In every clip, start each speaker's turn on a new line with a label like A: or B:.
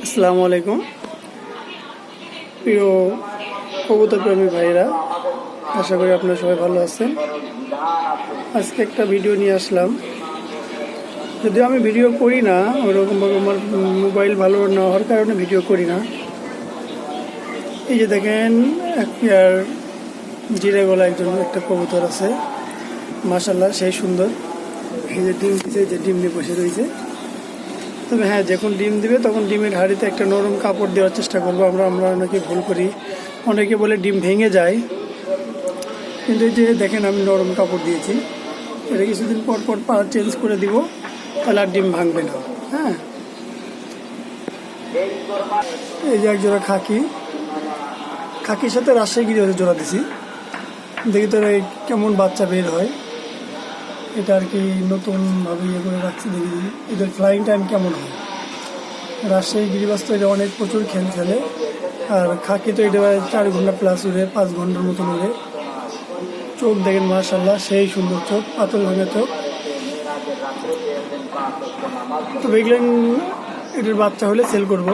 A: আসসালামু আলাইকুম প্রিয় কবুতর প্রেমী ভাইরা, আশা করি আপনারা সবাই ভালো আছেন। আজকে একটা ভিডিও নিয়ে আসলাম। যদিও আমি ভিডিও করি না, ওরকমভাবে আমার মোবাইল ভালো না হওয়ার কারণে ভিডিও করি না। এই যে দেখেন, এক পেয়ার জিরে গলা একটা কবুতর আছে, মাশাআল্লাহ সেই সুন্দর। এই যে ডিম দিচ্ছে, যে ডিম নিয়ে বসে রয়েছে। তবে হ্যাঁ, যখন ডিম দিবে তখন ডিমের হাঁড়িতে একটা নরম কাপড় দেওয়ার চেষ্টা করবো। আমরা অনেকে ভুল করি, অনেকে বলে ডিম ভেঙে যায়, কিন্তু এই যে দেখেন আমি নরম কাপড় দিয়েছি। এটা কিছুদিন পর পর পা চেঞ্জ করে দিব, তাহলে আর ডিম ভাঙবে না। হ্যাঁ, এই যে একজোড়া খাকির সাথে রাজশাহী গিরি জোড়া দিছি। দেখি তোর কেমন বাচ্চা বের হয়, এটা আর কি নতুনভাবে ইয়ে করে রাখছি। দেখি এদের ফ্লাইং টাইম কেমন হয়। রাজশাহী গিরিবাস তো এটা অনেক প্রচুর খেলে, আর খাকি তো এটা 4 ঘন্টা প্লাস উড়ে, 5 ঘন্টার মতন উড়ে। চোখ দেখেন মাশাআল্লাহ সেই সুন্দর চোখ, পাতল ভাঙা চোখ। তো দেখলেন, এটার বাচ্চা হলে সেল করব।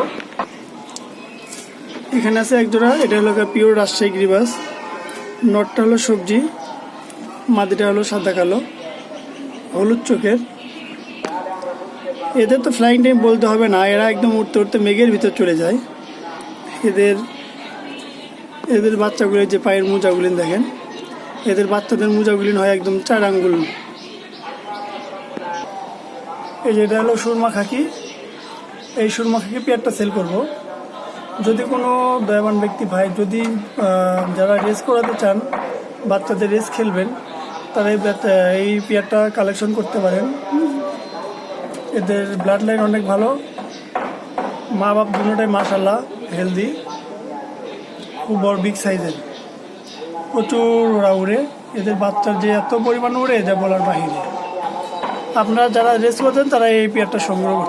A: এখানে আছে একজোড়া, এটা হলো পিওর রাজশাহী গিরিবাস। নটটা হলো সবজি, মাদিটা হলো সাদা কালো, হলুদ চোখের। এদের তো ফ্লাইং টাইম বলতে হবে না, এরা একদম উঠতে উঠতে মেঘের ভিতর চলে যায়। এদের বাচ্চাগুলো, যে পায়ের মোজাগুলিন দেখেন, এদের বাচ্চাদের মোজাগুলিন হয় একদম 4 আঙ্গুল। এই যে এটা হলো সুরমা খাকি। এই সুরমা খাকি পেয়ারটা সেল করব। যদি কোনো দয়াবান ব্যক্তি ভাই, যদি যারা রেস করাতে চান, বাচ্চাদের রেস খেলবেন, তারা এই পেয়ারটা কালেকশন করতে পারেন। এদের ব্লাড লাইন অনেক ভালো, মা বাপ দুটোটাই মাশাআল্লাহ হেলদি, খুব বড় বিগ সাইজের, প্রচুর ওরা উড়ে। এদের বাচ্চার যে এত পরিমাণ উড়ে, যা বলার বাহিরে। আপনারা যারা রেস করতেন তারা এই পেয়ারটা সংগ্রহ করতে